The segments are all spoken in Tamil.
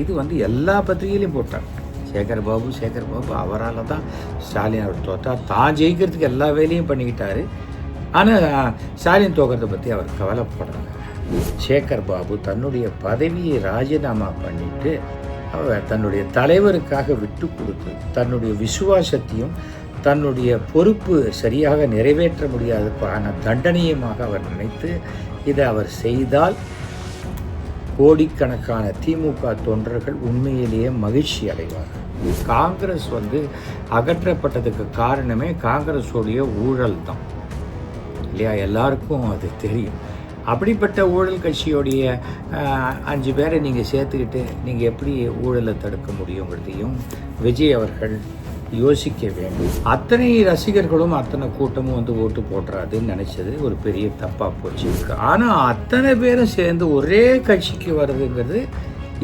இது வந்து எல்லா பத்திரிகையிலையும் போட்டாங்க. சேகர் பாபு அவரால் தான் ஸ்டாலின் அவர் தோற்றார். தான் ஜெயிக்கிறதுக்கு எல்லா வேலையும் பண்ணிக்கிட்டாரு. ஆனால் ஸ்டாலின் தோக்கிறத பற்றி அவர் கவலைப்படுறாங்க. சேகர் பாபு தன்னுடைய பதவியை ராஜினாமா பண்ணிட்டு அவர் தன்னுடைய தலைவருக்காக விட்டு கொடுத்து தன்னுடைய விசுவாசத்தையும் தன்னுடைய பொறுப்பு சரியாக நிறைவேற்ற முடியாதப்பான தண்டனையுமாக அவர் நினைத்து இதை அவர் செய்தால் கோடிக்கணக்கான திமுக தொண்டர்கள் உண்மையிலேயே மகிழ்ச்சி அடைவார்கள். காங்கிரஸ் வந்து அகற்றப்பட்டதுக்கு காரணமே காங்கிரஸோடைய ஊழல் தான் இல்லையா? எல்லாருக்கும் அது தெரியும். அப்படிப்பட்ட ஊழல் கட்சியோடைய 5 பேரை நீங்கள் சேர்த்துக்கிட்டு நீங்கள் எப்படி ஊழலை தடுக்க முடியுங்கிறதையும் விஜய் அவர்கள் யோசிக்க வேண்டும். அத்தனை ரசிகர்களும் அத்தனை கூட்டமும் வந்து ஓட்டு போடுறாதுன்னு நினச்சது ஒரு பெரிய தப்பாக போச்சு. ஆனால் அத்தனை பேரும் சேர்ந்து ஒரே கட்சிக்கு வருதுங்கிறது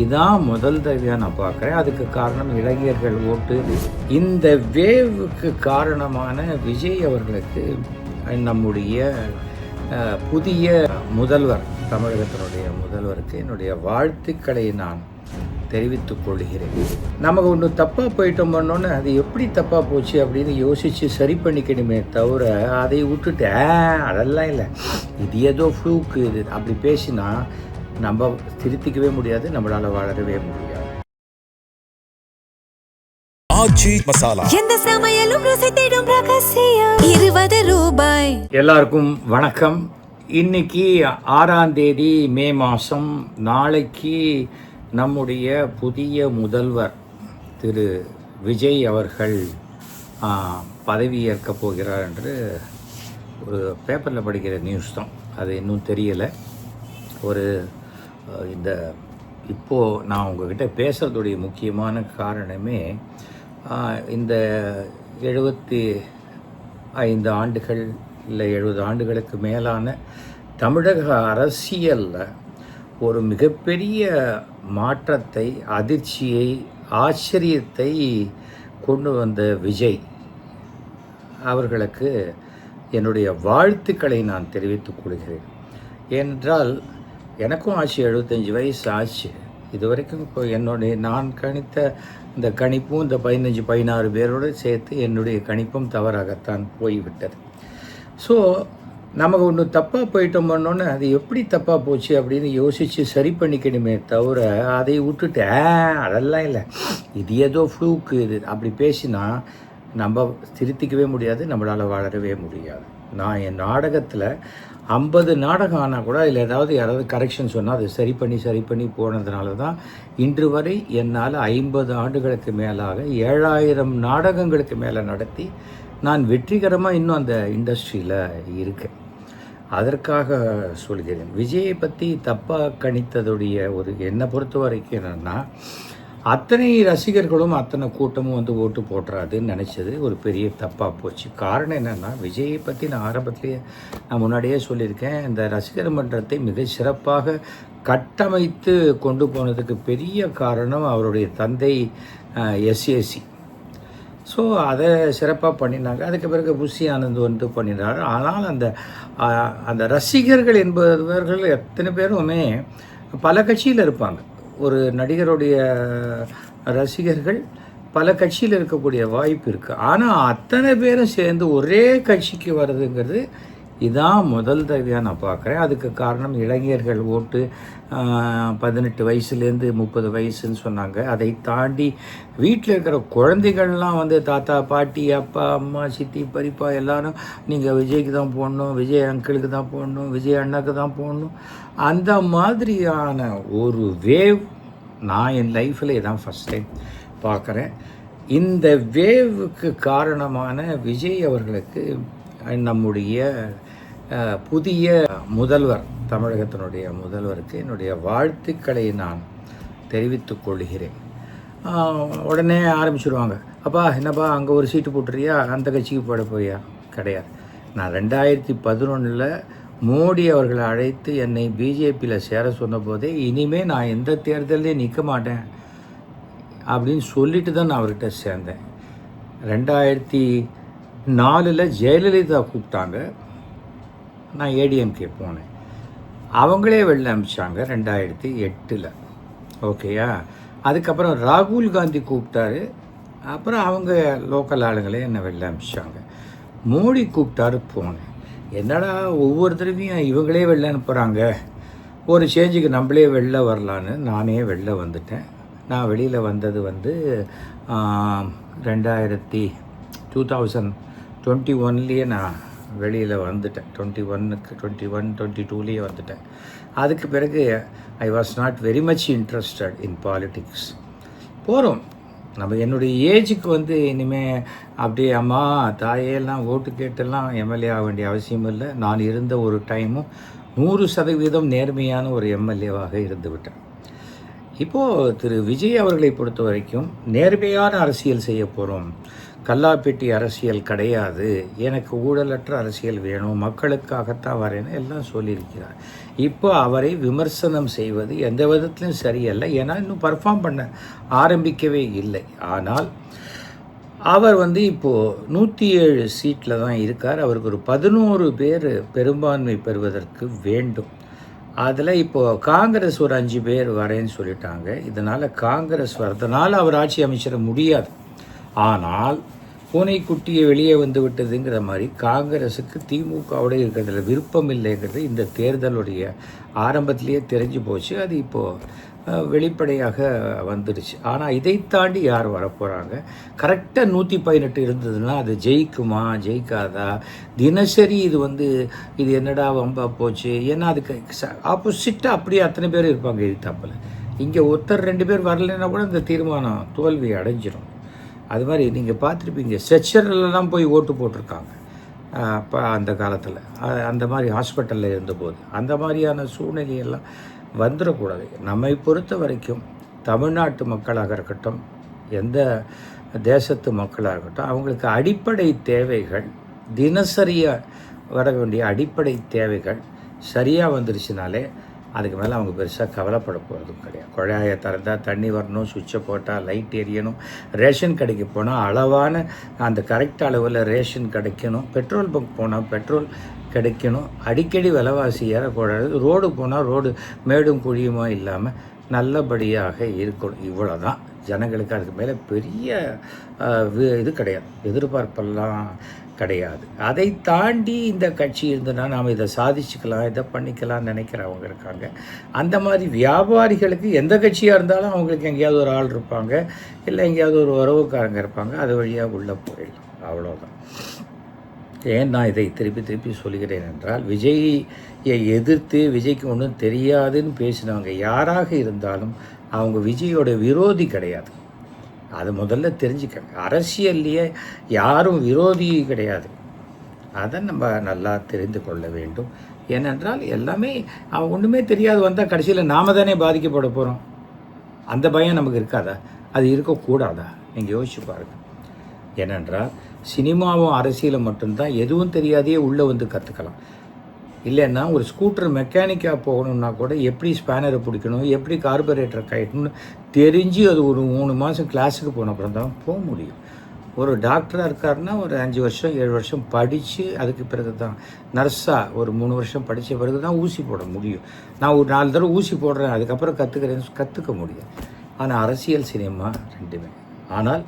இதான் முதல் தடவையாக நான் பார்க்குறேன். அதுக்கு காரணம் இளைஞர்கள் ஓட்டு. இந்த வேவுக்கு காரணமான விஜய் அவர்களுக்கு நம்முடைய புதிய முதல்வர், தமிழகத்தினுடைய முதல்வருக்கு என்னுடைய வாழ்த்துக்களை நான் தெரிவித்துக் கொள்கிறேன். நமக்கு ஒன்று தப்பாக போயிட்டோம் பண்ணோன்னு அது எப்படி தப்பாக போச்சு அப்படின்னு யோசித்து சரி பண்ணிக்கணுமே தவிர அதை விட்டுட்டு அதெல்லாம் இல்லை, இது ஏதோ ஃப்ளூக்கு இது அப்படி பேசினா நம்ம திருத்திக்கவே முடியாது, நம்மளால் வளரவே முடியாது. எல்லாருக்கும் வணக்கம். இன்னைக்கு 6ஆம் தேதி மே மாதம். நாளைக்கு நம்முடைய புதிய முதல்வர் திரு விஜய் அவர்கள் பதவியேற்கப் போகிறார் என்று ஒரு பேப்பரில் படிக்கிற நியூஸ் தான், அது இன்னும் தெரியலை. இப்போது நான் உங்ககிட்ட பேசுகிறதுடைய முக்கியமான காரணமே இந்த 75 ஆண்டுகள் இல்லை 70 ஆண்டுகளுக்கு மேலான தமிழக அரசியலில் ஒரு மிகப்பெரிய மாற்றத்தை, அதிர்ச்சியை, ஆச்சரியத்தை கொண்டு வந்த விஜய் அவர்களுக்கு என்னுடைய வாழ்த்துக்களை நான் தெரிவித்துக் கொள்கிறேன். ஏனென்றால் எனக்கும் ஆச்சு, 75 வயசு ஆச்சு. இதுவரைக்கும் இப்போ நான் கணித்த இந்த கணிப்பும் இந்த 15-16 பேரோடு சேர்த்து என்னுடைய கணிப்பும் தவறாகத்தான் போய்விட்டது. ஸோ நமக்கு ஒன்று தப்பாக போயிட்டோம் பண்ணோன்னு அது எப்படி தப்பாக போச்சு அப்படின்னு யோசித்து சரி பண்ணிக்கணுமே தவிர அதை விட்டுட்டு அதெல்லாம் இல்லை, இது ஏதோ ஃப்ளூக்கு இது அப்படி பேசினா நம்ம திருத்திக்கவே முடியாது, நம்மளால் வளரவே முடியாது. நான் என் நாடகத்தில் 50 நாடகம் ஆனால் கூட இல்லை யாராவது கரெக்ஷன் சொன்னால் அதை சரி பண்ணி போனதுனால தான் இன்று வரை என்னால் 50 ஆண்டுகளுக்கு மேலாக 7000 நாடகங்களுக்கு மேலே நடத்தி நான் வெற்றிகரமாக இன்னும் அந்த இண்டஸ்ட்ரியில் இருக்கேன். அதற்காக சொல்கிறேன். விஜயை பற்றி தப்பாக கணித்ததுடைய என்னை பொறுத்த வரைக்கும் என்னென்னா, அத்தனை ரசிகர்களும் அத்தனை கூட்டமும் வந்து ஓட்டு போடுறாதுன்னு நினச்சது ஒரு பெரிய தப்பாக போச்சு. காரணம் என்னென்னா, விஜயை பற்றி நான் ஆரம்பத்திலேயே முன்னாடியே சொல்லியிருக்கேன். இந்த ரசிகர் மன்றத்தை மிக சிறப்பாக கட்டமைத்து கொண்டு போனதுக்கு பெரிய காரணம் அவருடைய தந்தை எஸ்ஏசி. ஸோ அதை சிறப்பாக பண்ணினாங்க. அதுக்கு பிறகு புஷி ஆனந்த் வந்து பண்ணினார். ஆனால் அந்த ரசிகர்கள் என்பவர்கள் எத்தனை பேருமே பல கட்சியில் இருப்பாங்க. ஒரு நடிகருடைய ரசிகர்கள் பல கட்சியில் இருக்கக்கூடிய வாய்ப்பு இருக்குது. ஆனால் அத்தனை பேரும் சேர்ந்து ஒரே கட்சிக்கு வர்றதுங்கிறது இதான் முதல் தடவையாக நான் பார்க்குறேன். அதுக்கு காரணம் இளைஞர்கள் ஓட்டு. 18 வயசுலேருந்து 30 வயசுன்னு சொன்னாங்க. அதை தாண்டி வீட்டில் இருக்கிற குழந்தைகள்லாம் வந்து தாத்தா, பாட்டி, அப்பா, அம்மா, சித்தி, பரிப்பா எல்லாரும் நீங்கள் விஜய்க்கு தான் போடணும், விஜய் அங்கிளுக்கு தான் போடணும், விஜய் அண்ணாக்கு தான் போடணும், அந்த மாதிரியான ஒரு வேவ் நான் என் லைஃப்பில் இதான் ஃபஸ்ட் டைம் பார்க்குறேன். இந்த வேவுக்கு காரணமான விஜய் அவர்களுக்கு நம்முடைய புதிய முதல்வர், தமிழகத்தினுடைய முதல்வருக்கு என்னுடைய வாழ்த்துக்களை நான் தெரிவித்துக் கொள்கிறேன். உடனே ஆரம்பிச்சுடுவாங்க, அப்பா என்னப்பா அங்கே ஒரு சீட்டு போட்டுறியா, அந்த கட்சிக்கு போட போறியா? கிடையாது. நான் 2011 மோடி அவர்களை அழைத்து என்னை பிஜேபியில் சேர சொன்னபோதே இனிமேல் நான் எந்த தேர்தலையும் நிற்க மாட்டேன் அப்படின்னு சொல்லிட்டு தான் நான் அவர்கிட்ட சேர்ந்தேன். 2004 ஜெயலலிதா கூப்பிட்டாங்க, நான் ஏடிஎம்கே போனேன். அவங்களே வெளில அனுப்பிச்சாங்க 2008. ஓகேயா? அதுக்கப்புறம் ராகுல் காந்தி கூப்பிட்டாரு. அப்புறம் அவங்க லோக்கல் ஆளுங்களே என்னை வெளில அனுப்பிச்சாங்க. மோடி கூப்பிட்டாரு, போனேன். என்னடா ஒவ்வொரு தடவையும் இவங்களே வெளில அனுப்புகிறாங்க, ஒரு சேஞ்சுக்கு நம்மளே வெளில வரலான்னு நானே வெளில வந்துட்டேன். நான் வெளியில் வந்தது 2021 நான் வெளியில் வந்துட்டேன். 22 வந்துட்டேன். அதுக்கு பிறகு I was not very much interested in politics. போகிறோம் நம்ம என்னுடைய ஏஜுக்கு இனிமேல் அப்படியே அம்மா தாயெல்லாம் ஓட்டு கேட்டெல்லாம் எம்எல்ஏ ஆக வேண்டிய அவசியம் இல்லை. நான் இருந்த ஒரு டைமும் 100% நேர்மையான ஒரு எம்எல்ஏவாக இருந்து விட்டேன். இப்போது திரு விஜய் அவர்களை பொறுத்த வரைக்கும் நேர்மையான அரசியல் செய்ய போகிறோம், கல்லாப்பெட்டி அரசியல் கிடையாது, எனக்கு ஊழலற்ற அரசியல் வேணும், மக்களுக்காகத்தான் வரேன்னு எல்லாம் சொல்லியிருக்கிறார். இப்போ அவரை விமர்சனம் செய்வது எந்த விதத்திலும் சரியல்ல. ஏன்னா இன்னும் பர்ஃபார்ம் பண்ண ஆரம்பிக்கவே இல்லை. ஆனால் அவர் இப்போது 107 சீட்டில் தான் இருக்கார். அவருக்கு ஒரு 11 பேர் பெரும்பான்மை பெறுவதற்கு வேண்டும். அதில் இப்போது காங்கிரஸ் ஒரு 5 பேர் வரேன்னு சொல்லிட்டாங்க. இதனால் காங்கிரஸ் வரதுனால அவர் ஆட்சி அமைச்சிட முடியாது. ஆனால் பூனைக்குட்டியை வெளியே வந்து விட்டதுங்கிற மாதிரி காங்கிரஸுக்கு திமுகவோட இருக்கிறதுல விருப்பம் இல்லைங்கிறது இந்த தேர்தலுடைய ஆரம்பத்திலேயே தெரிஞ்சு போச்சு. அது இப்போது வெளிப்படையாக வந்துடுச்சு. ஆனால் இதை தாண்டி யார் வரப்போகிறாங்க? கரெக்டாக 118 இருந்ததுன்னா அது ஜெயிக்குமா ஜெயிக்காதா? தினசரி இது என்னடா வம்பா போச்சு. ஏன்னா அதுக்கு ஆப்போசிட்டாக அப்படியே அத்தனை பேர் இருப்பாங்க எதிர்த்தாப்பில். இங்கே ஒருத்தர் 2 பேர் வரலைன்னா கூட இந்த தீர்மானம் தோல்வி அடைஞ்சிடும். அது மாதிரி நீங்கள் பார்த்துருப்பீங்க, ஸ்ட்ரெச்சர்லாம் போய் ஓட்டு போட்டிருக்காங்க. இப்போ அந்த காலத்தில் அந்த மாதிரி ஹாஸ்பிட்டலில் இருந்தபோது அந்த மாதிரியான சூழ்நிலையெல்லாம் வந்துடக்கூடாது. நம்மை பொறுத்த வரைக்கும் தமிழ்நாட்டு மக்களாக இருக்கட்டும், எந்த தேசத்து மக்களாக இருக்கட்டும், அவங்களுக்கு அடிப்படை தேவைகள், தினசரியாக வர வேண்டிய அடிப்படை தேவைகள் சரியாக வந்துருச்சுனாலே அதுக்கு மேலே அவங்க பெருசாக கவலைப்பட போகிறதும் கிடையாது. குழாயை திறந்தால் தண்ணி வரணும், சுவிட்சை போட்டால் லைட் எரியணும், ரேஷன் கடைக்கு போனால் அளவான அந்த கரெக்ட் அளவில் ரேஷன் கிடைக்கணும், பெட்ரோல் பங்க் போனால் பெட்ரோல் கிடைக்கணும், அடிக்கடி விலைவாசி ஏறக்கூடாது, ரோடு போனால் ரோடு மேடும் குழியுமா இல்லாமல் நல்லபடியாக இருக்கணும். இவ்வளோ தான் ஜனங்களுக்கு. அதுக்கு மேலே பெரிய இது கிடையாது, எதிர்பார்ப்பெல்லாம் கிடையாது. அதை தாண்டி இந்த கட்சி இருந்ததுன்னா நாம் இதை சாதிச்சுக்கலாம், இதை பண்ணிக்கலாம்னு நினைக்கிறவங்க இருக்காங்க. அந்த மாதிரி வியாபாரிகளுக்கு எந்த கட்சியாக இருந்தாலும் அவங்களுக்கு எங்கேயாவது ஒரு ஆள் இருப்பாங்க, இல்லை எங்கேயாவது ஒரு உறவுக்காரங்க இருப்பாங்க, அது வழியாக உள்ளே போயிடலாம். அவ்வளோதான். ஏன் நான் இதை திருப்பி சொல்கிறேன் என்றால், விஜயை எதிர்த்து விஜய்க்கு ஒன்றும் தெரியாதுன்னு பேசினவங்க யாராக இருந்தாலும் அவங்க விஜயோட விரோதி கிடையாது. அது முதல்ல தெரிஞ்சுக்கங்க. அரசியல்லையே யாரும் விரோதி கிடையாது. அதை நம்ம நல்லா தெரிந்து கொள்ள வேண்டும். ஏனென்றால் எல்லாமே அவன் ஒன்றுமே தெரியாது வந்தால் கடைசியில் நாம தானே பாதிக்கப்பட போகிறோம். அந்த பயம் நமக்கு இருக்காதா? அது இருக்கக்கூடாதா? நீங்கள் யோசிச்சு பாருங்கள். ஏனென்றால் சினிமாவும் அரசியலும் மட்டும்தான் எதுவும் தெரியாதையே உள்ளே கற்றுக்கலாம். இல்லைன்னா ஒரு ஸ்கூட்டர் மெக்கானிக்காக போகணுன்னா கூட எப்படி ஸ்பேனரை பிடிக்கணும், எப்படி கார்பரேட்டரை கட்டணும்னு தெரிஞ்சு அது ஒரு 3 மாதம் கிளாஸுக்கு போன அப்புறம் தான் போக முடியும். ஒரு டாக்டராக இருக்காருன்னா ஒரு 5 வருஷம் 7 வருஷம் படித்து அதுக்கு பிறகு தான், நர்ஸாக ஒரு 3 வருஷம் படித்த பிறகு தான் ஊசி போட முடியும். நான் ஒரு 4 தடவை ஊசி போடுறேன் அதுக்கப்புறம் கற்றுக்க முடியும். ஆனால் அரசியல் சினிமா ரெண்டுமே. ஆனால்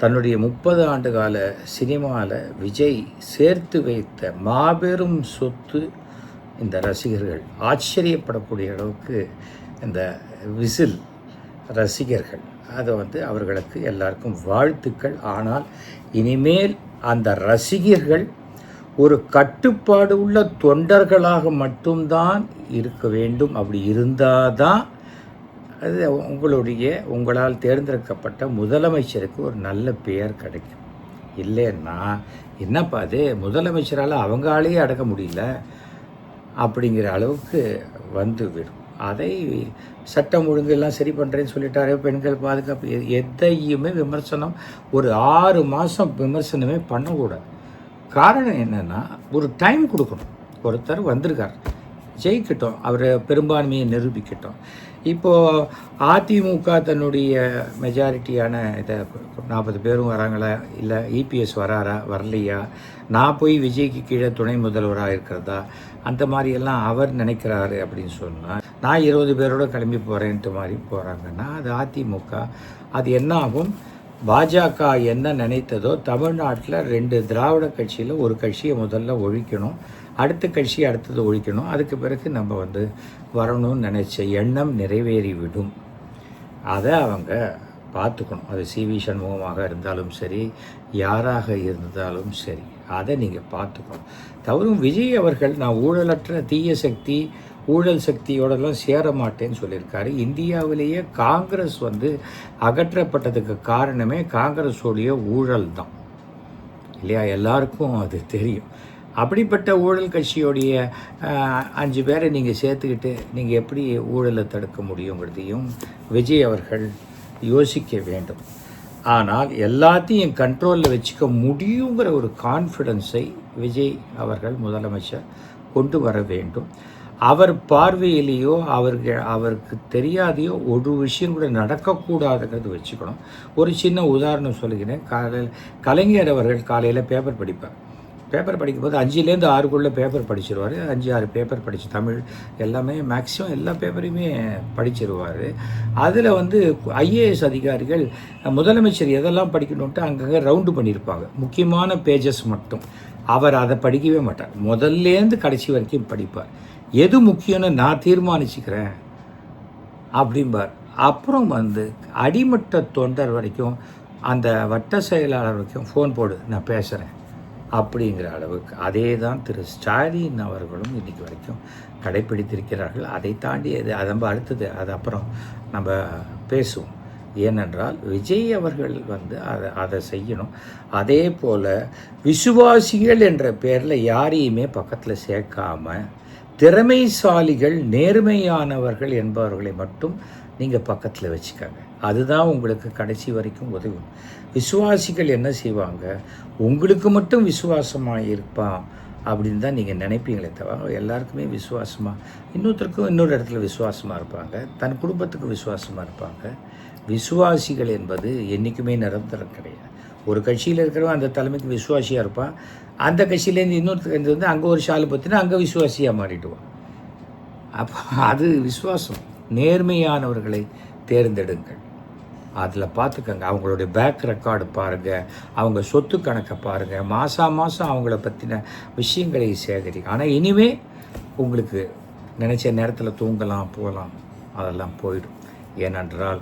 தன்னுடைய 30 ஆண்டு கால சினிமாவில் விஜய் சேர்த்து வைத்த மாபெரும் சொத்து இந்த ரசிகர்கள். ஆச்சரியப்படக்கூடிய அளவுக்கு இந்த விசில் ரசிகர்கள். அதை அவர்களுக்கு எல்லாருக்கும் வாழ்த்துக்கள். ஆனால் இனிமேல் அந்த ரசிகர்கள் ஒரு கட்டுப்பாடு உள்ள தொண்டர்களாக மட்டும்தான் இருக்க வேண்டும். அப்படி இருந்தால் தான் அது உங்களால் தேர்ந்தெடுக்கப்பட்ட முதலமைச்சருக்கு ஒரு நல்ல பெயர் கிடைக்கும். இல்லைன்னா என்னப்பா அது முதலமைச்சரால் அவங்க ஆளையே அடக்க முடியல அப்படிங்கிற அளவுக்கு வந்துவிடும். அதை சட்டம் ஒழுங்கெல்லாம் சரி பண்ணுறேன்னு சொல்லிட்டாரு, பெண்கள் பாதுகாப்பு, எதையுமே விமர்சனம் ஒரு 6 மாதம் விமர்சனமே பண்ணக்கூடாது. காரணம் என்னென்னா ஒரு டைம் கொடுக்கணும். ஒருத்தர் வந்திருக்கார், ஜெயிக்கட்டும், அவர் பெரும்பான்மையை நிரூபிக்கட்டும். இப்போது அதிமுக தன்னுடைய மெஜாரிட்டியான இதை 40 பேரும் வராங்களா, இல்லை இபிஎஸ் வராரா வரலையா, நான் போய் விஜய்க்கு கீழே துணை முதல்வராக இருக்கிறதா, அந்த மாதிரியெல்லாம் அவர் நினைக்கிறாரு அப்படின்னு சொன்னால், நான் 20 பேரோட கிளம்பி போகிறேன்ட்டு மாதிரி போகிறாங்கன்னா அது அதிமுக. அது என்ன ஆகும்? பாஜக என்ன நினைத்ததோ தமிழ்நாட்டில் 2 திராவிட கட்சியில் ஒரு கட்சியை முதல்ல ஒழிக்கணும், அடுத்த கட்சியை அடுத்தது ஒழிக்கணும், அதுக்கு பிறகு நம்ம வரணும்னு நினச்ச எண்ணம் நிறைவேறிவிடும். அதை அவங்க பார்த்துக்கணும். அது சிவி சண்முகமாக இருந்தாலும் சரி, யாராக இருந்தாலும் சரி, அதை நீங்கள் பார்த்துக்கணும். தவறும் விஜய் அவர்கள் நான் ஊழலற்ற தீய சக்தி ஊழல் சக்தியோடலாம் சேர மாட்டேன்னு சொல்லியிருக்காரு. இந்தியாவிலேயே காங்கிரஸ் அகற்றப்பட்டதுக்கு காரணமே காங்கிரஸோடைய ஊழல் தான் இல்லையா? எல்லாருக்கும் அது தெரியும். அப்படிப்பட்ட ஊழல் கட்சியோடைய 5 பேரை நீங்கள் சேர்த்துக்கிட்டு நீங்கள் எப்படி ஊழலை தடுக்க முடியுங்கிறதையும் விஜய் அவர்கள் யோசிக்க வேண்டும். ஆனால் எல்லாத்தையும் கண்ட்ரோலில் வச்சுக்க முடியுங்கிற ஒரு கான்ஃபிடென்ஸை விஜய் அவர்கள் முதலமைச்சர் கொண்டு வர வேண்டும். அவர் பார்வையிலேயோ அவருக்கு தெரியாதையோ ஒரு விஷயம் கூட நடக்கக்கூடாதுங்கிறது வச்சுக்கணும். ஒரு சின்ன உதாரணம் சொல்லுகிறேன். கலைஞர் அவர்கள் காலையில் பேப்பர் படிப்பார். பேப்பர் படிக்கும்போது 5லேருந்து 6க்குள்ளே பேப்பர் படிச்சிருவார். 5-6 பேப்பர் படித்து தமிழ் எல்லாமே மேக்ஸிமம் எல்லா பேப்பரையுமே படிச்சிருவார். அதில் ஐஏஎஸ் அதிகாரிகள் முதலமைச்சர் எதெல்லாம் படிக்கணுன்ட்டு அங்கங்கே ரவுண்டு பண்ணியிருப்பாங்க, முக்கியமான பேஜஸ் மட்டும். அவர் அதை படிக்கவே மாட்டார், முதல்லேருந்து கடைசி வரைக்கும் படிப்பார். எது முக்கியம்னு நான் தீர்மானிச்சுக்கிறேன் அப்படிம்பார். அப்புறம் அடிமட்ட தொண்டர் வரைக்கும் அந்த வட்ட செயலாளர் வரைக்கும் ஃபோன் போடு, நான் பேசுகிறேன் அப்படிங்கிற அளவுக்கு அதே தான் திரு ஸ்டாலின் அவர்களும் இன்றைக்கி வரைக்கும் கடைப்பிடித்திருக்கிறார்கள். அதை தாண்டி அது நம்ம அடுத்தது அது அப்புறம் நம்ம பேசுவோம். ஏனென்றால் விஜய் அவர்கள் அதை செய்யணும். அதே போல் விசுவாசிகள் என்ற பேரில் யாரையுமே பக்கத்தில் சேர்க்காம திறமைசாலிகள் நேர்மையானவர்கள் என்பவர்களை மட்டும் நீங்கள் பக்கத்தில் வச்சுக்காங்க. அதுதான் உங்களுக்கு கடைசி வரைக்கும் உதவும். விசுவாசிகள் என்ன செய்வாங்க? உங்களுக்கு மட்டும் விசுவாசமாக இருப்பான் அப்படின்னு தான் நீங்கள் நினைப்பீங்களே தவிர எல்லாருக்குமே விசுவாசமாக இன்னொருத்தருக்கும் இன்னொரு இடத்துல விசுவாசமாக இருப்பாங்க, தன் குடும்பத்துக்கு விசுவாசமாக இருப்பாங்க. விசுவாசிகள் என்பது என்றைக்குமே நிரந்தரம் கிடையாது. ஒரு கட்சியில் இருக்கிறவன் அந்த தலைமைக்கு விசுவாசியாக இருப்பான், அந்த கட்சியிலேருந்து இன்னொருத்தர் அங்கே ஒரு ஷாலு பற்றினா அங்கே விசுவாசியாக மாறிடுவான். அப்போ அது விசுவாசம். நேர்மையானவர்களை தேர்ந்தெடுங்கள், அதில் பார்த்துக்கங்க. அவங்களுடைய பேக் ரெக்கார்டு பாருங்கள், அவங்க சொத்து கணக்கை பாருங்கள், மாதம் அவங்கள பற்றின விஷயங்களை சேகரிங்க. ஆனால் இனிமே உங்களுக்கு நினச்ச நேரத்தில் தூங்கலாம் போகலாம், அதெல்லாம் போயிடும். ஏனென்றால்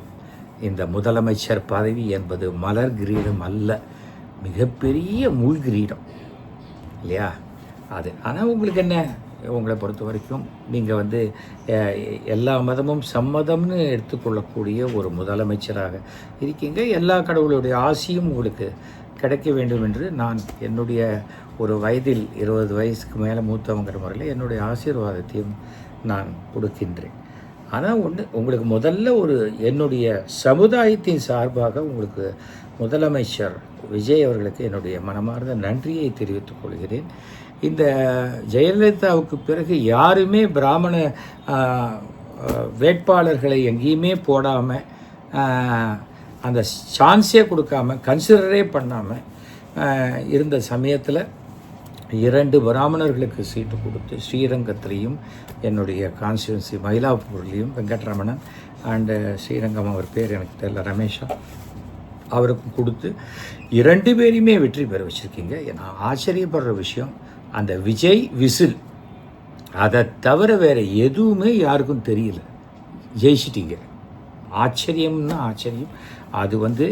இந்த முதலமைச்சர் பதவி என்பது மலர் கிரீடம் அல்ல, மிகப்பெரிய முள் கிரீடம் இல்லையா? அது ஆனால் உங்களுக்கு என்ன, உங்களை பொறுத்த வரைக்கும் நீங்கள் எல்லா மதமும் சம்மதம்னு எடுத்துக்கொள்ளக்கூடிய ஒரு முதலமைச்சராக இருக்கீங்க. எல்லா கடவுளுடைய ஆசியும் உங்களுக்கு கிடைக்க வேண்டும் என்று நான் என்னுடைய ஒரு வயதில் 20 வயசுக்கு மேலே மூத்தவங்கிற முறையில் என்னுடைய ஆசீர்வாதத்தையும் நான் கொடுக்கின்றேன். ஆனால் உங்களுக்கு முதல்ல என்னுடைய சமுதாயத்தின் சார்பாக உங்களுக்கு முதலமைச்சர் விஜய் அவர்களுக்கு என்னுடைய மனமார்ந்த நன்றியை தெரிவித்துக் கொள்கிறேன். இந்த ஜெயலலிதாவுக்கு பிறகு யாருமே பிராமண வேட்பாளர்களை எங்கேயுமே போடாமல், அந்த சான்ஸே கொடுக்காம, கன்சிடரே பண்ணாமல் இருந்த சமயத்தில் 2 பிராமணர்களுக்கு சீட்டு கொடுத்து, ஸ்ரீரங்கத்திலையும் என்னுடைய கான்ஸ்டியூன்சி மயிலாப்பூர்லேயும் வெங்கட்ரமணன் அண்டு ஸ்ரீரங்கம் அவர் பேர் எனக்கு தெரியல, ரமேஷா, அவருக்கும் கொடுத்து 2 பேரையுமே வெற்றி பெற வச்சுருக்கீங்க. நான் ஆச்சரியப்படுற விஷயம், அந்த விஜய் விசில் அதை தவிர வேறு எதுவுமே யாருக்கும் தெரியல, ஜெயிச்சிட்டிங்க. ஆச்சரியம்னா ஆச்சரியம். அது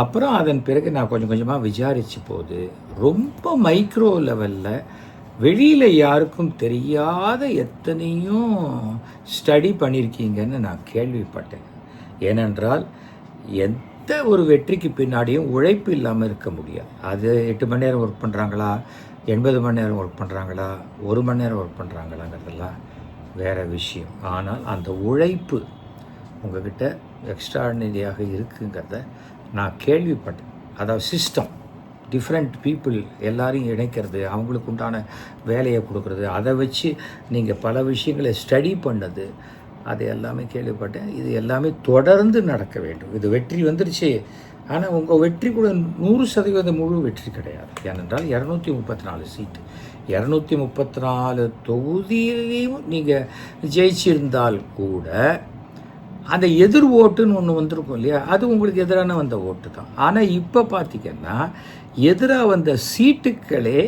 அப்புறம் அதன் பிறகு நான் கொஞ்சம் கொஞ்சமாக விசாரித்த போது ரொம்ப மைக்ரோ லெவலில் வெளியில் யாருக்கும் தெரியாத எத்தனையோ ஸ்டடி பண்ணியிருக்கீங்கன்னு நான் கேள்விப்பட்டேன். ஏனென்றால் எந்த ஒரு வெற்றிக்கு பின்னாடியும் உழைப்பு இல்லாமல் இருக்க முடியாது. அது 8 மணி நேரம் ஒர்க் பண்ணுறாங்களா, 80 மணி நேரம் ஒர்க் பண்ணுறாங்களா, 1 மணி நேரம் ஒர்க் பண்ணுறாங்களாங்கிறதெல்லாம் வேறு விஷயம். ஆனால் அந்த உழைப்பு உங்கள்கிட்ட எக்ஸ்ட்ராடினரியாக இருக்குங்கிறத நான் கேள்விப்பட்டேன். அதாவது சிஸ்டம், டிஃப்ரெண்ட் பீப்புள் எல்லாரையும் இணைக்கிறது, அவங்களுக்கு உண்டான வேலையை கொடுக்குறது, அதை வச்சு நீங்கள் பல விஷயங்களை ஸ்டடி பண்ணது, அது எல்லாமே கேள்விப்பட்டேன். இது எல்லாமே தொடர்ந்து நடக்க வேண்டும். இது வெற்றி வந்துருச்சு, ஆனால் உங்கள் வெற்றி கூட 100% முழு வெற்றி கிடையாது. ஏனென்றால் 234 சீட்டு 234 தொகுதியிலையும் நீங்கள் ஜெயிச்சிருந்தால் கூட அந்த எதிர் ஓட்டுன்னு ஒன்று வந்திருக்கும் இல்லையா, அது உங்களுக்கு எதிரான வந்த ஓட்டு தான். ஆனால் இப்போ பார்த்திங்கன்னா எதிராக வந்த சீட்டுக்களே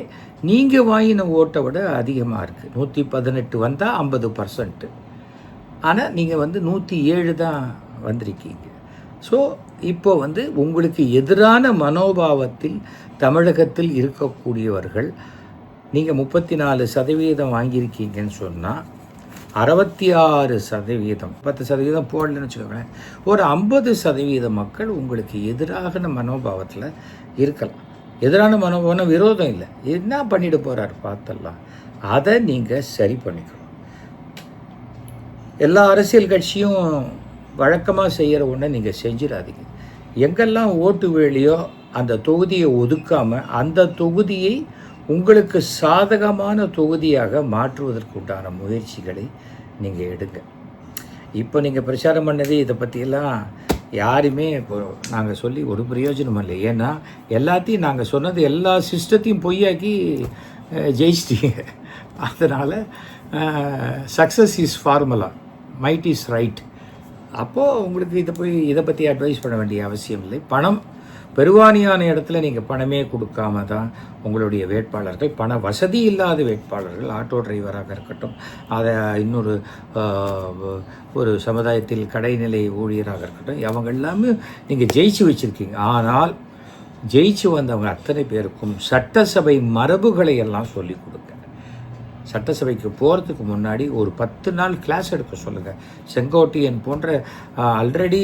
நீங்கள் வாங்கின ஓட்டை விட அதிகமாக இருக்குது. 118 வந்தால் 50%. ஆனால் நீங்கள் 107 தான் வந்திருக்கீங்க. ஸோ இப்போ உங்களுக்கு எதிரான மனோபாவத்தில் தமிழகத்தில் இருக்கக்கூடியவர்கள் நீங்கள் 34% வாங்கியிருக்கீங்கன்னு சொன்னால் 66%, 10% போடலன்னு வச்சுக்கோங்களேன், ஒரு 50% மக்கள் உங்களுக்கு எதிரான மனோபாவத்தில் இருக்கலாம். எதிரான மனோபாவம் விரோதம் இல்லை, என்ன பண்ணிட்டு போகிறார் பார்த்தலாம். அதை நீங்கள் சரி பண்ணிக்கணும். எல்லா அரசியல் கட்சியும் வழக்கமாக செய்கிற ஒன்றை நீங்கள் செஞ்சிடாதீங்க. எங்கெல்லாம் ஓட்டு வேலையோ அந்த தொகுதியை ஒதுக்காமல் அந்த தொகுதியை உங்களுக்கு சாதகமான தொகுதியாக மாற்றுவதற்குண்டான முயற்சிகளை நீங்கள் எடுங்க. இப்போ நீங்கள் பிரச்சாரம் பண்ணது இதை பற்றியெல்லாம் யாருமே இப்போ நாங்கள் சொல்லி ஒரு பிரயோஜனம் இல்லை. ஏன்னா எல்லாத்தையும் நாங்கள் சொன்னது எல்லா சிஸ்டத்தையும் பொய்யாக்கி ஜெயிச்சிட்டீங்க. அதனால் success is formula, might is right. அப்போது உங்களுக்கு இதை பற்றி அட்வைஸ் பண்ண வேண்டிய அவசியம் இல்லை. பணம் பெருவானியான இடத்துல நீங்கள் பணமே கொடுக்காம தான் உங்களுடைய வேட்பாளர்கள், பண வசதி இல்லாத வேட்பாளர்கள், ஆட்டோ டிரைவராக இருக்கட்டும், அதை இன்னொரு ஒரு சமுதாயத்தில் கடைநிலை ஊழியராக இருக்கட்டும், அவங்க எல்லாமே நீங்கள் ஜெயிச்சு வச்சுருக்கீங்க. ஆனால் ஜெயிச்சு வந்தவங்க அத்தனை பேருக்கும் சட்டசபை மரபுகளை எல்லாம் சொல்லிக் கொடுங்க. சட்டசபைக்கு போகிறதுக்கு முன்னாடி ஒரு 10 நாள் கிளாஸ் எடுக்க சொல்லுங்கள். செங்கோட்டையன் போன்ற ஆல்ரெடி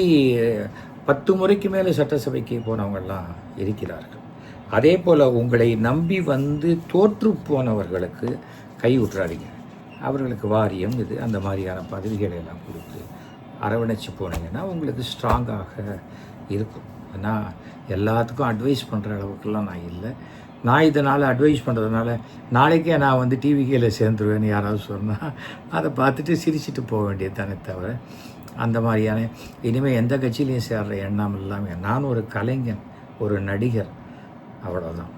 10 முறைக்கு மேலே சட்டசபைக்கு போனவங்கெல்லாம் இருக்கிறார்கள். அதே போல் உங்களை நம்பி தோற்று போனவர்களுக்கு கை விட்டுறாதீங்க. அவர்களுக்கு வாரியம் இது அந்த மாதிரியான பதவிகளை எல்லாம் கொடுத்து அரவணைச்சு போனீங்கன்னா உங்களுக்கு ஸ்ட்ராங்காக இருக்கும். ஆனால் எல்லாத்துக்கும் அட்வைஸ் பண்ணுற அளவுக்குலாம் நான் இல்லை. நான் இதனால் அட்வைஸ் பண்ணுறதுனால நாளைக்கே நான் டிவிக்கில் சேர்ந்துருவேன்னு யாராவது சொன்னால் அதை பார்த்துட்டு சிரிச்சிட்டு போக வேண்டியது தானே தவிர அந்த மாதிரியான இனிமேல் எந்த கட்சியிலையும் சேர்ற எண்ணம் இல்லாமல் நான் ஒரு கலைஞன், ஒரு நடிகர், அவ்வளோதான்.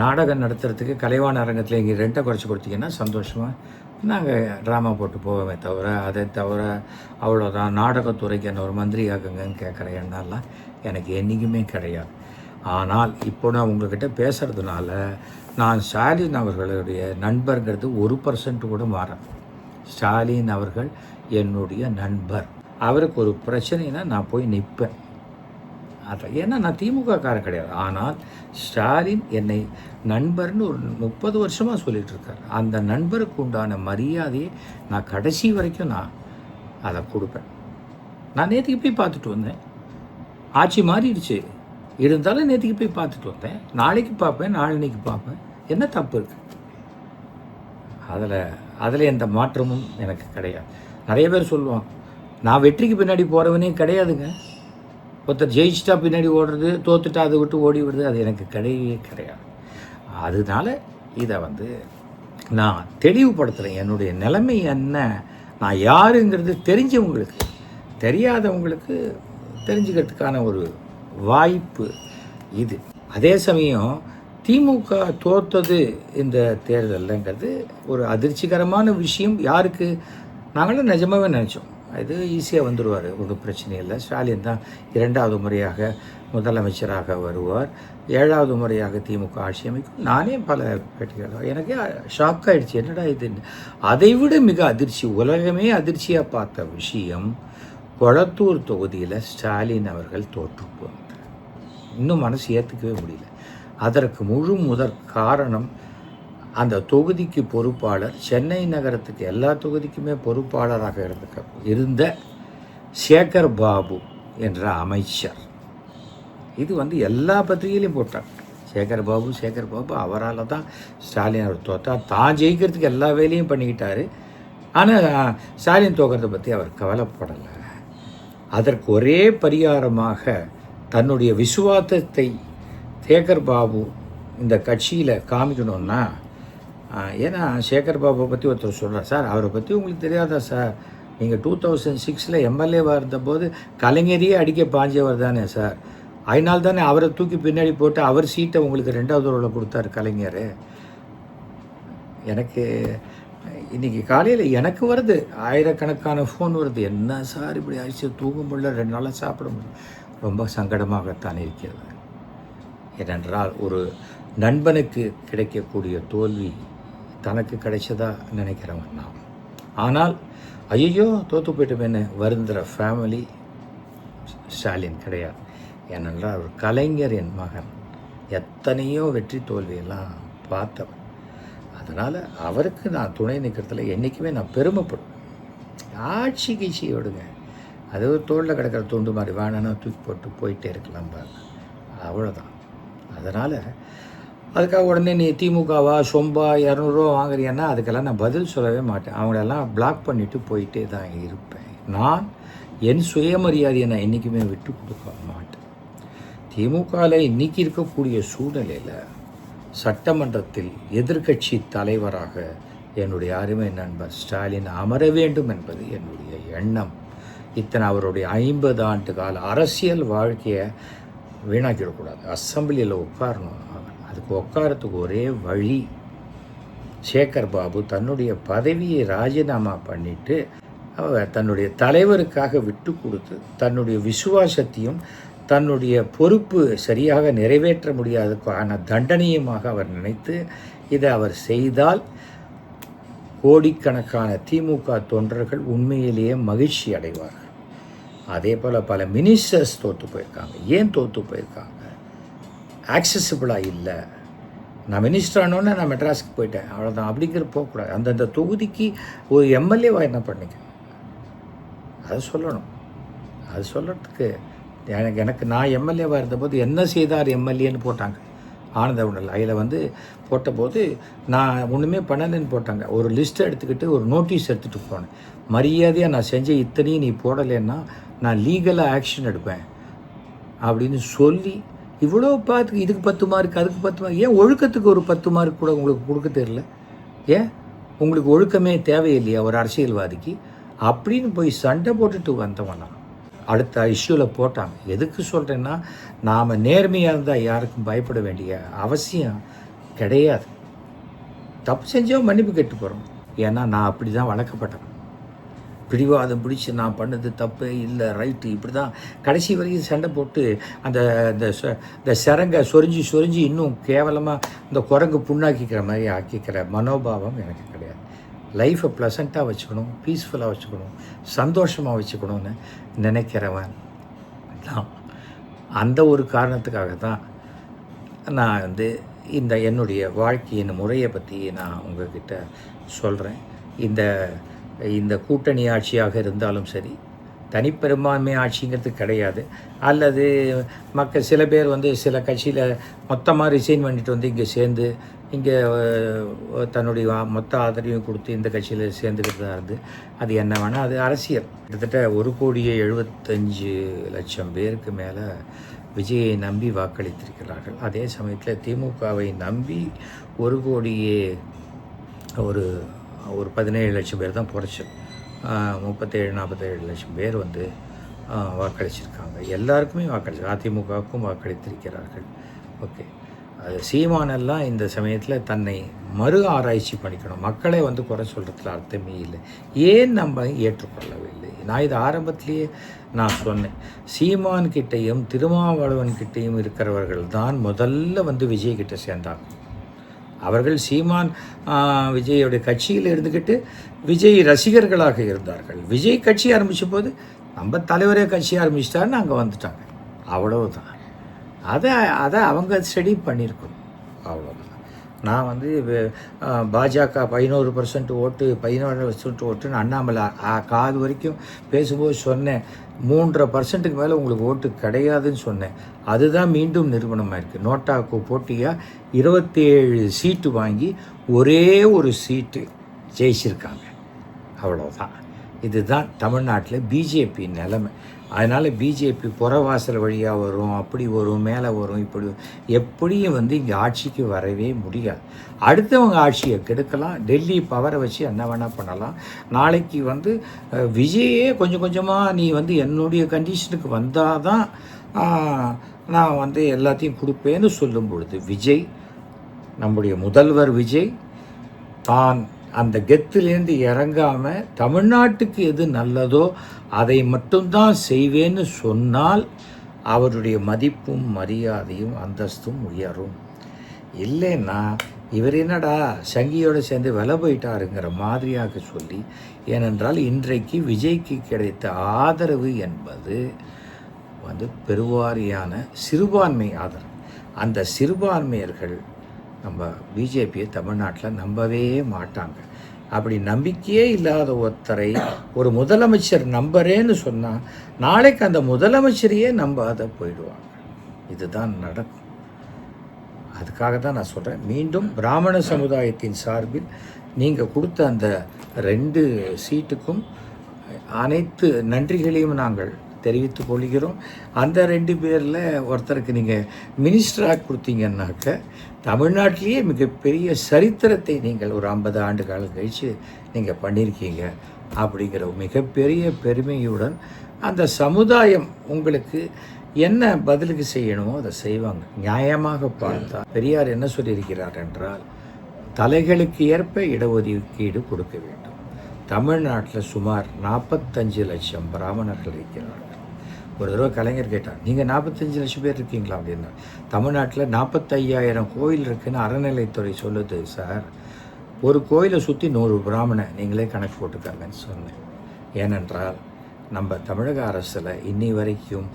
நாடகம் நடத்துறதுக்கு கலைவாண அரங்கத்தில் இங்கே ரெண்ட்டை குறைச்சி கொடுத்தீங்கன்னா சந்தோஷமாக நாங்கள் ட்ராமா போட்டு போவோமே தவிர அதை தவிர அவ்வளோதான். நாடகத்துறைக்கு என்ன ஒரு மந்திரி ஆகுங்கன்னு கேட்குற எண்ணம்லாம் எனக்கு என்றைக்குமே கிடையாது. ஆனால் இப்போ நான் உங்கள்கிட்ட பேசுகிறதுனால நான் ஸ்டாலின் அவர்களுடைய நண்பர்ங்கிறது 1% கூட மாறாது. ஸ்டாலின் அவர்கள் என்னுடைய நண்பர். அவருக்கு ஒரு பிரச்சனைனா நான் போய் நிற்பேன். அதை ஏன்னா நான் திமுககாரன் கிடையாது. ஆனால் ஸ்டாலின் என்னை நண்பர்னு ஒரு 30 வருஷமாக சொல்லிகிட்டு இருக்கார். அந்த நண்பருக்கு உண்டான மரியாதையை நான் கடைசி வரைக்கும் நான் அதை கொடுப்பேன். நான் நேற்றுக்கு போய் பார்த்துட்டு வந்தேன். ஆட்சி மாறிடுச்சு இருந்தாலும் நேற்றுக்கு போய் பார்த்துட்டு வந்தேன். நாளைக்கு பார்ப்பேன், நாளைக்கு பார்ப்பேன். என்ன தப்பு இருக்குது? அதில் எந்த மாற்றமும் எனக்கு கிடையாது. நிறைய பேர் சொல்லுவாங்க நான் வெற்றிக்கு பின்னாடி போகிறவனே கிடையாதுங்க. ஒருத்தர் ஜெயிச்சிட்டா பின்னாடி ஓடுறது, தோத்துட்டா அதை விட்டு ஓடி விடுறது, அது எனக்கு கிடையவே கிடையாது. அதனால இதை நான் தெளிவுபடுத்துகிறேன். என்னுடைய நிலைமை என்ன, நான் யாருங்கிறது தெரிஞ்சவங்களுக்கு, தெரியாதவங்களுக்கு தெரிஞ்சுக்கிறதுக்கான ஒரு வாய்ப்பு இது. அதே சமயம் திமுக தோற்றது இந்த தேர்தலுங்கிறது ஒரு அதிர்ச்சிகரமான விஷயம். யாருக்கு? நாங்களும் நிஜமாகவே நினச்சோம் இது ஈஸியாக வந்துடுவார், ஒரு பிரச்சனை இல்லை. ஸ்டாலின் தான் 2வது முறையாக முதலமைச்சராக வருவார், 7வது முறையாக திமுக ஆட்சி அமைக்கும். நானே பல பேட்டிகள் எனக்கே ஷாக் ஆகிடுச்சு, என்னடா இதுன்னு. அதைவிட மிக அதிர்ச்சி, உலகமே அதிர்ச்சியாக பார்த்த விஷயம், கொளத்தூர் தொகுதியில் ஸ்டாலின் அவர்கள் தோற்று போனார். இன்னும் மனசு ஏற்றுக்கவே முடியல. அதற்கு முதற் காரணம் அந்த தொகுதிக்கு பொறுப்பாளர், சென்னை நகரத்துக்கு எல்லா தொகுதிக்குமே பொறுப்பாளராக இருந்த சேகர் பாபு என்ற அமைச்சர். இது எல்லா பத்திரிகையிலையும் போட்டார். சேகர் பாபு அவரால் தான் ஸ்டாலின் அவர் தோற்றார். தான் ஜெயிக்கிறதுக்கு எல்லா வேலையும் பண்ணிக்கிட்டாரு. ஆனால் ஸ்டாலின் தோக்கிறத பற்றி அவர் கவலைப்படலை. அதற்கு ஒரே பரிகாரமாக தன்னுடைய விசுவாசத்தை சேகர் பாபு இந்த கட்சியில் காமிக்கணும்னா, ஏன்னா சேகர் பாபுவை பற்றி ஒருத்தர் சொல்கிறார், சார் அவரை பற்றி உங்களுக்கு தெரியாதா சார், நீங்கள் 2006 எம்எல்ஏவாக இருந்தபோது கலைஞரையே அடிக்க பாஞ்சவர் தானே சார், அதனால் தானே அவரை தூக்கி பின்னாடி போட்டு அவர் சீட்டை உங்களுக்கு 2வது ரோவில் கொடுத்தாரு கலைஞர். எனக்கு இன்றைக்கி காலையில் எனக்கு வருது, ஆயிரக்கணக்கான ஃபோன் வருது. என்ன சார் இப்படி ஆயிடுச்சு, தூங்க முடியல, 2 நாளாக சாப்பிட முடியல. ரொம்ப சங்கடமாகத்தான் இருக்கிறது. ஏனென்றால் ஒரு நண்பனுக்கு கிடைக்கக்கூடிய தோல்வி தனக்கு கிடைச்சதா நினைக்கிறவன் நான். ஆனால் ஐயோ தோற்று போய்ட்டோமேன்னு வருந்துகிற ஃபேமிலி ஸ்டாலின் கிடையாது. ஏனென்றால் அவர் கலைஞரின் மகன், எத்தனையோ வெற்றி தோல்வியெல்லாம் பார்த்தவன். அதனால் அவருக்கு நான் துணை நிற்கிறதுல என்றைக்குமே நான் பெருமைப்படுவேன். ஆட்சி கீழ்ச்சி விடுங்க, அது ஒரு தோளில் கிடக்கிற துண்டு மாதிரி வேணும்னா தூக்கி போட்டு போயிட்டே இருக்கலாம் பாருங்க, அவ்வளோதான். அதனால் அதுக்காக உடனே நீ திமுகவா சொம்பா 200 ரூபா வாங்குறியன்னா அதுக்கெல்லாம் நான் பதில் சொல்லவே மாட்டேன். அவங்களெல்லாம் பிளாக் பண்ணிவிட்டு போயிட்டே தான் இருப்பேன். நான் என் சுயமரியாதையை நான் என்றைக்குமே விட்டு கொடுக்க மாட்டேன். திமுகவில் இன்றைக்கி இருக்கக்கூடிய சூழ்நிலையில் சட்டமன்றத்தில் எதிர்க்கட்சி தலைவராக என்னுடைய அருமை நண்பர் ஸ்டாலின் அமர வேண்டும் என்பது என்னுடைய எண்ணம். இத்தனை அவருடைய 50 ஆண்டு கால அரசியல் வாழ்க்கையை வீணாக்கிடக்கூடாது. அசம்பிளியில் உட்காரணும். அதுக்கு உட்காரத்துக்கு ஒரே வழி, சேகர் பாபு தன்னுடைய பதவியை ராஜினாமா பண்ணிவிட்டு அவர் தன்னுடைய தலைவருக்காக விட்டு கொடுத்து தன்னுடைய விசுவாசத்தையும் தன்னுடைய பொறுப்பு சரியாக நிறைவேற்ற முடியாததுக்கான தண்டனையுமாக அவர் நினைத்து இதை அவர் செய்தால் கோடிக்கணக்கான திமுக தொண்டர்கள் உண்மையிலேயே மகிழ்ச்சி அடைவார்கள். அதே போல் பல மினிஸ்டர்ஸ் தோற்று போயிருக்காங்க. ஏன் தோற்று போயிருக்காங்க? ஆக்சசிபிளாக இல்லை. நான் மினிஸ்டர் ஆனோன்னே நான் மெட்ராஸுக்கு போயிட்டேன், அவ்வளோதான் அப்படிங்கிற போகக்கூடாது. அந்தந்த தொகுதிக்கு ஒரு எம்எல்ஏவாக என்ன பண்ணிக்க, அது சொல்லணும். அது சொல்கிறதுக்கு எனக்கு நான் எம்எல்ஏவாக இருந்தபோது என்ன செய்தார் எம்எல்ஏன்னு போட்டாங்க ஆனந்த உடல். அதில் போட்டபோது நான் ஒன்றுமே பண்ணலைன்னு போட்டாங்க. ஒரு லிஸ்ட்டை எடுத்துக்கிட்டு ஒரு நோட்டீஸ் எடுத்துகிட்டு போனேன். மரியாதையாக நான் செஞ்ச இத்தனையும் நீ போடலைன்னா நான் லீகலாக ஆக்ஷன் எடுப்பேன் அப்படின்னு சொல்லி இவ்வளோ பார்த்து இதுக்கு 10 மார்க் அதுக்கு 10 மார்க். ஏன் ஒழுக்கத்துக்கு ஒரு 10 மார்க் கூட உங்களுக்கு கொடுக்க தெரியல? ஏன் உங்களுக்கு ஒழுக்கமே தேவையில்லையா ஒரு அரசியல்வாதிக்கு அப்படின்னு போய் சண்டை போட்டுட்டு வந்தவனா அடுத்த இஷ்யூவில் போட்டாங்க. எதுக்கு சொல்கிறேன்னா, நாம் நேர்மையாக இருந்தால் யாருக்கும் பயப்பட வேண்டிய அவசியம் கிடையாது. தப்பு செஞ்சோம் மன்னிப்பு கேட்டு போகிறோம். ஏன்னா நான் அப்படி தான் வளர்க்கப்பட்டேன். பிடிவாதம் பிடிச்சி நான் பண்ணது தப்பு இல்லை ரைட்டு இப்படி தான் கடைசி வரைக்கும் சண்டை போட்டு அந்த சரங்கை சொரிஞ்சு இன்னும் கேவலமாக இந்த குரங்கு புண்ணாக்கிக்கிற மாதிரி ஆக்கிக்கிற மனோபாவம் எனக்கு கிடையாது. லைஃப்பை ப்ளசண்ட்டாக வச்சுக்கணும், பீஸ்ஃபுல்லாக வச்சுக்கணும், சந்தோஷமாக வச்சுக்கணும்னு நினைக்கிறவன் தான். அந்த ஒரு காரணத்துக்காக தான் நான் இந்த என்னுடைய வாழ்க்கையின் முறையை பற்றி நான் உங்கள்கிட்ட சொல்கிறேன். இந்த கூட்டணி ஆட்சியாக இருந்தாலும் சரி, தனிப்பெரும்பான்மை ஆட்சிங்கிறது கிடையாது. அல்லது மக்கள் சில பேர் சில கட்சியில் மொத்தமாக ரிசைன் பண்ணிட்டு இங்கே சேர்ந்து இங்கே தன்னுடைய மொத்த ஆதரவையும் கொடுத்து இந்த கட்சியில் சேர்ந்துக்கிறதா இருந்து அது என்ன வேணால் அது அரசியல். கிட்டத்தட்ட 1,75,00,000 பேருக்கு மேலே விஜயை நம்பி வாக்களித்திருக்கிறார்கள். அதே சமயத்தில் திமுகவை நம்பி 17 லட்சம் பேர் தான் குறைச்சல். 37-47 லட்சம் பேர் வாக்களிச்சிருக்காங்க. எல்லாருக்குமே அதிமுகவுக்கும் வாக்களித்திருக்கிறார்கள். ஓகே, அது சீமானெல்லாம் இந்த சமயத்தில் தன்னை மறு ஆராய்ச்சி பண்ணிக்கணும். மக்களை குறை சொல்கிறதுல அர்த்தமே இல்லை. ஏன் நம்ம ஏற்றுக்கொள்ளவில்லை? நான் இது ஆரம்பத்திலேயே நான் சொன்னேன். சீமான்கிட்டையும் திருமாவளவன்கிட்டையும் இருக்கிறவர்கள் தான் முதல்ல விஜய் கிட்ட சேர்ந்தாங்க. அவர்கள் சீமான் விஜயோடைய கட்சியில் இருந்துக்கிட்டு விஜய் ரசிகர்களாக இருந்தார்கள். விஜய் கட்சி ஆரம்பித்த போது நம்ம தலைவரே கட்சி ஆரம்பிச்சிட்டாருன்னு அங்கே வந்துட்டாங்க. அவ்வளவுதான். அதை அவங்க ஸ்டடி பண்ணியிருக்கணும். அவ்வளோதான். நான் பாஜக 11% ஓட்டு 17% ஓட்டுன்னு அண்ணாமலை காது வரைக்கும் பேசும்போது சொன்னேன். 3.5% மேலே உங்களுக்கு ஓட்டு கிடையாதுன்னு சொன்னேன். அதுதான் மீண்டும் நிரூபணமாக இருக்குது. நோட்டாவுக்கு போட்டியாக 27 சீட்டு வாங்கி ஒரே ஒரு சீட்டு ஜெயிச்சிருக்காங்க. அவ்வளோதான். இதுதான் தமிழ்நாட்டில் பிஜேபி நிலைமை. அதனால் பிஜேபி புறவாசல் வழியாக வரும், அப்படி வரும், மேலே வரும், இப்படி எப்படியும் இங்கே ஆட்சிக்கு வரவே முடியாது. அடுத்தவங்க ஆட்சியை கெடுக்கலாம். டெல்லி பவரை வச்சு என்ன வேணால் பண்ணலாம். நாளைக்கு விஜயே கொஞ்சம் கொஞ்சமாக நீ என்னுடைய கண்டிஷனுக்கு வந்தால் தான் நான் எல்லாத்தையும் கொடுப்பேன்னு சொல்லும் பொழுது விஜய், நம்முடைய முதல்வர் விஜய் தான் அந்த கெத்திலேருந்து இறங்காமல் தமிழ்நாட்டுக்கு எது நல்லதோ அதை மட்டும்தான் செய்வேன்னு சொன்னால் அவருடைய மதிப்பும் மரியாதையும் அந்தஸ்தும் உயரும். இல்லைன்னா இவர் என்னடா சங்கியோடு சேர்ந்து விலை போயிட்டாருங்கிற மாதிரியாக சொல்லி, ஏனென்றால் இன்றைக்கு விஜய்க்கு கிடைத்த ஆதரவு என்பது பெருவாரியான சிறுபான்மை ஆதரவு. அந்த சிறுபான்மையர்கள் நம்ம பிஜேபியை தமிழ்நாட்டில் நம்பவே மாட்டாங்க. அப்படி நம்பிக்கையே இல்லாத ஒருத்தரை ஒரு முதலமைச்சர் நம்புறேன்னு சொன்னால் நாளைக்கு அந்த முதலமைச்சரையே நம்பாத போயிடுவாங்க. இதுதான் நடக்கும். அதுக்காக தான் நான் சொல்கிறேன், மீண்டும் பிராமண சமுதாயத்தின் சார்பில் நீங்கள் கொடுத்த அந்த 2 சீட்டுக்கும் அனைத்து நன்றிகளையும் நாங்கள் தெரிவித்துக் கொள்கிறோம். அந்த 2 பேரில் ஒருத்தருக்கு நீங்கள் மினிஸ்டராக கொடுத்தீங்கன்னாக்க தமிழ்நாட்டிலேயே மிகப்பெரிய சரித்திரத்தை நீங்கள் ஒரு 50 ஆண்டு காலம் கழித்து நீங்கள் பண்ணியிருக்கீங்க. அப்படிங்கிற மிகப்பெரிய பெருமையுடன் அந்த சமுதாயம் உங்களுக்கு என்ன பதிலுக்கு செய்யணுமோ அதை செய்வாங்க. நியாயமாக பார்த்தா பெரியார் என்ன சொல்லியிருக்கிறார் என்றால், தலைகளுக்கு ஏற்ப இடஒதுக்கீடு கொடுக்க வேண்டும். தமிழ்நாட்டில் சுமார் 45 லட்சம் பிராமணர்கள் இருக்கிறார்கள். ஒரு தடவை கலைஞர் கேட்டார், நீங்கள் 45 லட்சம் பேர் இருக்கீங்களா அப்படின்னா, தமிழ்நாட்டில் 45,000 கோயில் இருக்குதுன்னு அறநிலைத்துறை சொல்லுது சார். ஒரு கோயிலை சுற்றி 100 பிராமணன், நீங்களே கணக்கு போட்டுக்காங்கன்னு சொன்னேன். ஏனென்றால் நம்ம தமிழக அரசில் இன்னி வரைக்கும்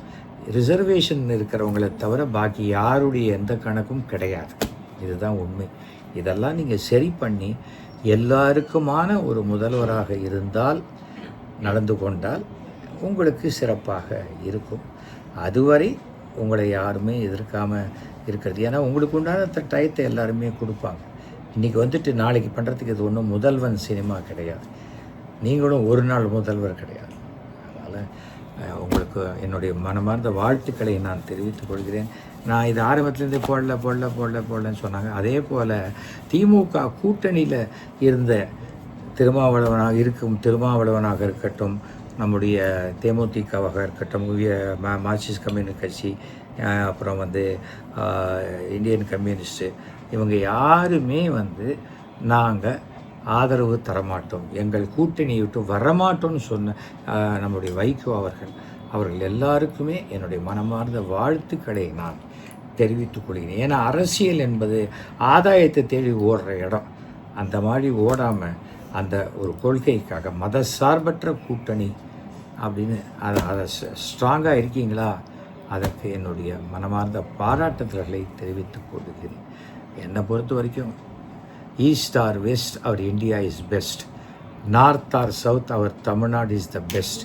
ரிசர்வேஷன் இருக்கிறவங்களை தவிர பாக்கி யாருடைய எந்த கணக்கும் கிடையாது. இதுதான் உண்மை. இதெல்லாம் நீங்கள் சரி பண்ணி எல்லாருக்குமான ஒரு முதல்வராக இருந்தால், நடந்து கொண்டால் உங்களுக்கு சிறப்பாக இருக்கும். அதுவரை உங்களை யாருமே எதிர்க்காமல் இருக்கிறது. ஏன்னா உங்களுக்கு உண்டான டயத்தை எல்லாருமே கொடுப்பாங்க. இன்றைக்கி நாளைக்கு பண்ணுறதுக்கு இது ஒன்றும் முதல்வன் சினிமா கிடையாது. நீங்களும் ஒரு நாள் முதல்வர் கிடையாது. அதனால் உங்களுக்கு என்னுடைய மனமார்ந்த வாழ்த்துக்களை நான் தெரிவித்துக் கொள்கிறேன். நான் இது ஆரம்பத்துலேருந்து போடலன்னு சொன்னாங்க. அதே போல் திமுக கூட்டணியில் இருந்த திருமாவளவனாக இருக்கட்டும், நம்முடைய தேமுதிகவாக இருக்கட்டும், மார்க்சிஸ்ட் கம்யூனிஸ்ட் கட்சி, அப்புறம் இந்தியன் கம்யூனிஸ்ட்டு, இவங்க யாருமே நாங்கள் ஆதரவு தரமாட்டோம், எங்கள் கூட்டணியை விட்டு வரமாட்டோம்னு சொன்ன நம்முடைய வைகோ அவர்கள் எல்லாருக்குமே என்னுடைய மனமார்ந்த வாழ்த்துக்களை நான் தெரிவித்துக் கொள்கிறேன். ஏன்னா அரசியல் என்பது ஆதாயத்தை தேடி ஓடுற இடம். அந்த மாதிரி ஓடாமல் அந்த ஒரு கொள்கைக்காக மதசார்பற்ற கூட்டணி அப்படின்னு அதை ஸ்ட்ராங்காக இருக்கீங்களா, அதற்கு என்னுடைய மனமார்ந்த பாராட்டுதல்களை தெரிவித்துக் கொள்கிறேன். என்னை பொறுத்த வரைக்கும் east or west our India is best, north or south our Tamil Nadu is the best.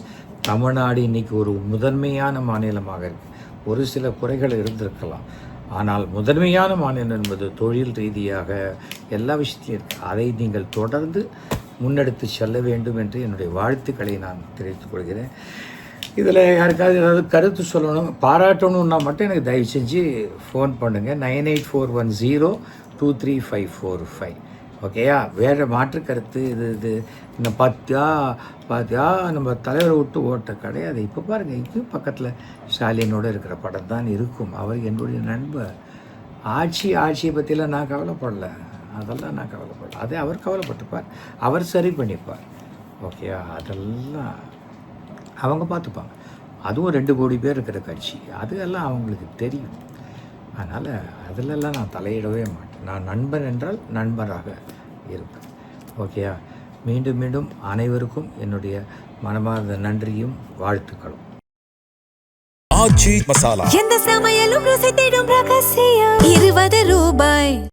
Tamil Nadu இன்றைக்கி ஒரு முதன்மையான மாநிலமாக இருக்குது. ஒரு சில குறைகள் இருந்திருக்கலாம், ஆனால் முதன்மையான மாநிலம் என்பது தொழில் ரீதியாக எல்லா விஷயத்தையும் இருக்குது. அதை நீங்கள் தொடர்ந்து முன்னெடுத்து செல்ல வேண்டும் என்று என்னுடைய வாழ்த்துக்களை நான் தெரிவித்துக் கொள்கிறேன். இதில் யாருக்காவது ஏதாவது கருத்து சொல்லணும், பாராட்டணுன்னா மட்டும் எனக்கு தயவு செஞ்சு ஃபோன் பண்ணுங்கள். 9841023545. ஓகேயா? வேறு மாற்று கருத்து இது இந்த பார்த்தியா நம்ம தலைவரை விட்டு ஓட்ட கிடையாது. இப்போ பாருங்கள், இப்போயும் பக்கத்தில் ஸ்டாலினோடு இருக்கிற படம் தான் இருக்கும். அவர் என்னுடைய நண்பர். ஆட்சியை பற்றிலாம் நான் கவலைப்படல, அதெல்லாம் நான் கவலைப்படல. அதே அவர் கவலைப்பட்டுப்பார், அவர் சரி பண்ணிப்பார். ஓகேயா? அதெல்லாம் அவங்க பார்த்துப்பாங்க. அதுவும் 2 கோடி பேர் இருக்கிற கட்சி, அதெல்லாம் அவங்களுக்கு தெரியும். அதனால் அதிலெல்லாம் நான் தலையிடவே மாட்டேன். நான் நண்பன் என்றால் நண்பராக இருப்பேன். ஓகேயா? மீண்டும் அனைவருக்கும் என்னுடைய மனமார்ந்த நன்றியும் வாழ்த்துக்களும். ஆச்சி மசாலா, எந்த சமையலும் ருசி தேடும் ரகசியம். 20 ரூபாய்.